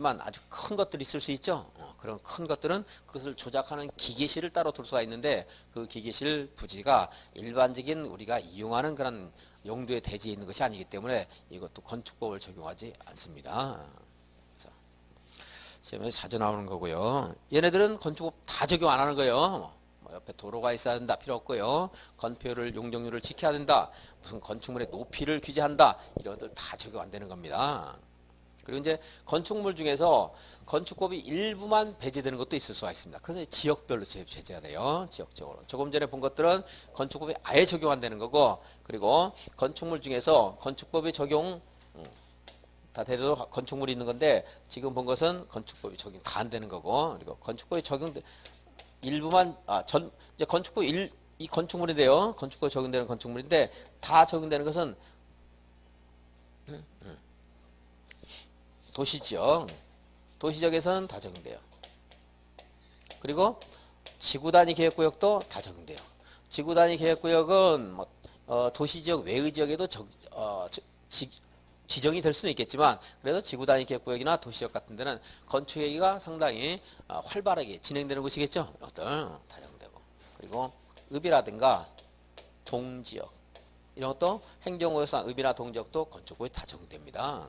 아주 큰 것들이 있을 수 있죠. 그런 큰 것들은 그것을 조작하는 기계실을 따로 둘 수가 있는데 그 기계실 부지가 일반적인 우리가 이용하는 그런 용도의 대지에 있는 것이 아니기 때문에 이것도 건축법을 적용하지 않습니다. 그래서 시험에서 자주 나오는 거고요. 얘네들은 건축법 다 적용 안 하는 거예요. 옆에 도로가 있어야 된다 필요 없고요. 건폐율을 용적률을 지켜야 된다. 무슨 건축물의 높이를 규제한다. 이런 것들 다 적용 안 되는 겁니다. 그리고 이제 건축물 중에서 건축법이 일부만 배제되는 것도 있을 수가 있습니다. 그래서 지역별로 배제가 돼요. 지역적으로. 조금 전에 본 것들은 건축법이 아예 적용 안 되는 거고, 그리고 건축물 중에서 건축법이 적용 다 되도록 건축물이 있는 건데, 지금 본 것은 건축법이 적용 다 안 되는 거고, 그리고 건축법이 적용 일부만 이제 건축법 이 건축물인데요. 건축법에 적용되는 건축물인데 다 적용되는 것은 도시지역, 도시지역에서는 다 적용돼요. 그리고 지구단위 계획구역도 다 적용돼요. 지구단위 계획구역은 도시지역 외의 지역에도 지정이 될 수는 있겠지만 그래도 지구단위 계획구역이나 도시지역 같은 데는 건축행위가 상당히 활발하게 진행되는 곳이겠죠. 이것들 다 적용되고. 그리고 읍이라든가 동지역 이런 것도 행정구역상 읍이나 동지역도 건축법에 다 적용됩니다.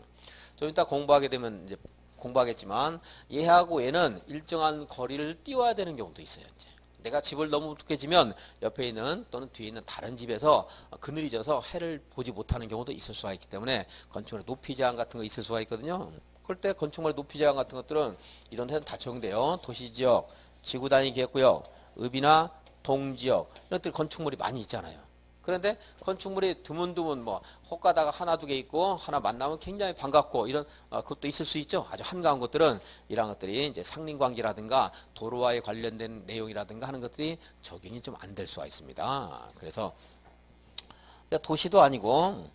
좀 이따 공부하게 되면 이제 공부하겠지만 얘하고 얘는 일정한 거리를 띄워야 되는 경우도 있어요. 이제 내가 집을 너무 두게 지면 옆에 있는 또는 뒤에 있는 다른 집에서 그늘이 져서 해를 보지 못하는 경우도 있을 수가 있기 때문에 건축물의 높이 제한 같은 거 있을 수가 있거든요. 그럴 때 건축물의 높이 제한 같은 것들은 이런 데는 다 적용돼요. 도시지역, 지구단위 계획구역, 읍이나 동지역 이런 것들 건축물이 많이 있잖아요. 그런데 건축물이 드문드문 혹가다가 하나 두 개 있고 하나 만나면 굉장히 반갑고 이런 것도 있을 수 있죠. 아주 한가한 것들은 이런 것들이 이제 상린관계라든가 도로와의 관련된 내용이라든가 하는 것들이 적용이 좀 안 될 수가 있습니다. 그래서 도시도 아니고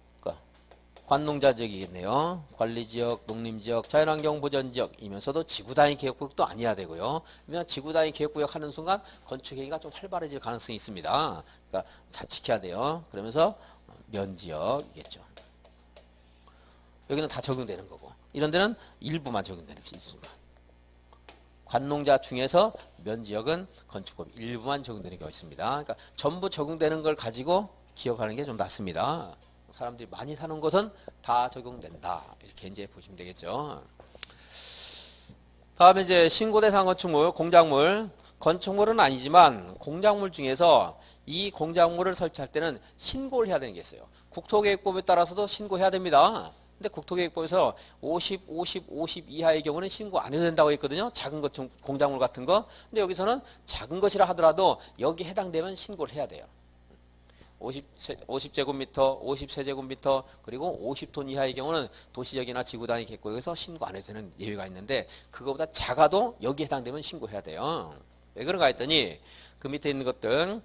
관농자지역이겠네요. 관리지역, 농림지역, 자연환경보전지역이면서도 지구단위 계획구역도 아니어야 되고요. 왜냐하면 지구단위 계획구역 하는 순간 건축행위가 좀 활발해질 가능성이 있습니다. 그러니까 잘 지켜야 돼요. 그러면서 면지역이겠죠. 여기는 다 적용되는 거고 이런 데는 일부만 적용되는 것이 있습니다. 관농자 중에서 면지역은 건축법 일부만 적용되는 경우가 있습니다. 그러니까 전부 적용되는 걸 가지고 기억하는 게 좀 낫습니다. 사람들이 많이 사는 곳은 다 적용된다. 이렇게 이제 보시면 되겠죠. 다음에 이제 신고 대상 건축물, 공작물. 건축물은 아니지만 공작물 중에서 이 공작물을 설치할 때는 신고를 해야 되는 게 있어요. 국토계획법에 따라서도 신고해야 됩니다. 근데 국토계획법에서 50, 50, 50 이하의 경우는 신고 안 해도 된다고 했거든요. 작은 것, 공작물 같은 거. 근데 여기서는 작은 것이라 하더라도 여기 해당되면 신고를 해야 돼요. 50제곱미터, 50세제곱미터, 그리고 50톤 이하의 경우는 도시적이나 지구단위 계획구역에서 신고 안 해도 되는 예외가 있는데 그거보다 작아도 여기에 해당되면 신고해야 돼요. 왜 그런가 했더니 그 밑에 있는 것들은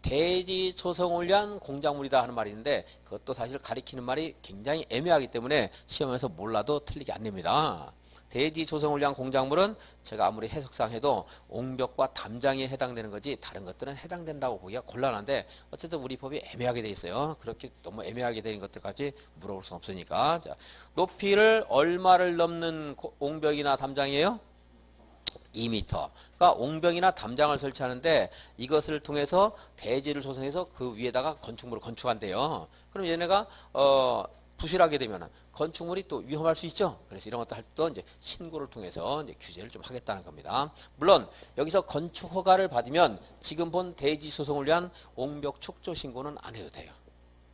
대지 조성을 위한 공작물이다 하는 말이 있는데 그것도 사실 가리키는 말이 굉장히 애매하기 때문에 시험에서 몰라도 틀리게 안 냅니다. 대지 조성을 위한 공작물은 제가 아무리 해석상 해도 옹벽과 담장에 해당되는 거지 다른 것들은 해당된다고 보기가 곤란한데 어쨌든 우리 법이 애매하게 돼 있어요. 그렇게 너무 애매하게 된 것들까지 물어볼 수 없으니까. 자, 높이를 얼마를 넘는 옹벽이나 담장이에요? 2m. 그러니까 옹벽이나 담장을 설치하는데 이것을 통해서 대지를 조성해서 그 위에다가 건축물을 건축한대요. 그럼 얘네가 부실하게 되면 건축물이 또 위험할 수 있죠. 그래서 이런 것도 할 때 이제 신고를 통해서 이제 규제를 좀 하겠다는 겁니다. 물론 여기서 건축 허가를 받으면 지금 본 대지 조성을 위한 옹벽 축조 신고는 안 해도 돼요.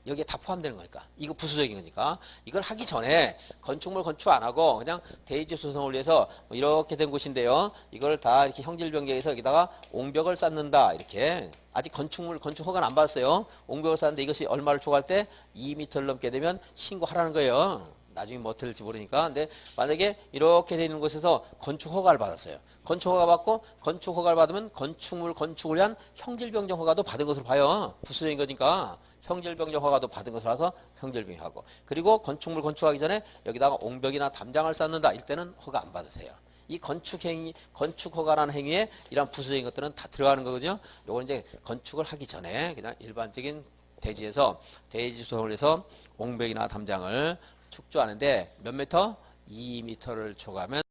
여기에 다 포함되는 거니까. 이거 부수적인 거니까. 이걸 하기 전에 건축물 건축 안 하고 그냥 대지 조성을 위해서 이렇게 된 곳인데요. 이걸 다 이렇게 형질 변경해서 여기다가 옹벽을 쌓는다. 이렇게. 아직 건축물 건축 허가는 안 받았어요. 옹벽을 쌓는데 이것이 얼마를 초과할 때 2m를 넘게 되면 신고하라는 거예요. 나중에 뭐 어떨지 모르니까. 근데 만약에 이렇게 되는 곳에서 건축 허가를 받았어요. 건축 허가 받고 건축 허가를 받으면 건축물 건축을 위한 형질 변경 허가도 받은 것으로 봐요. 부수적인 거니까. 형질 변경 허가도 받은 것을 봐서 형질 변경하고 그리고 건축물 건축하기 전에 여기다가 옹벽이나 담장을 쌓는다. 이때는 허가 안 받으세요. 이 건축 행위, 건축 허가라는 행위에 이런 부수적인 것들은 다 들어가는 거거든요. 요건 이제 건축을 하기 전에 그냥 일반적인 대지에서 대지 조성을 해서 옹벽이나 담장을 축조하는데 몇 미터? 2m를 초과하면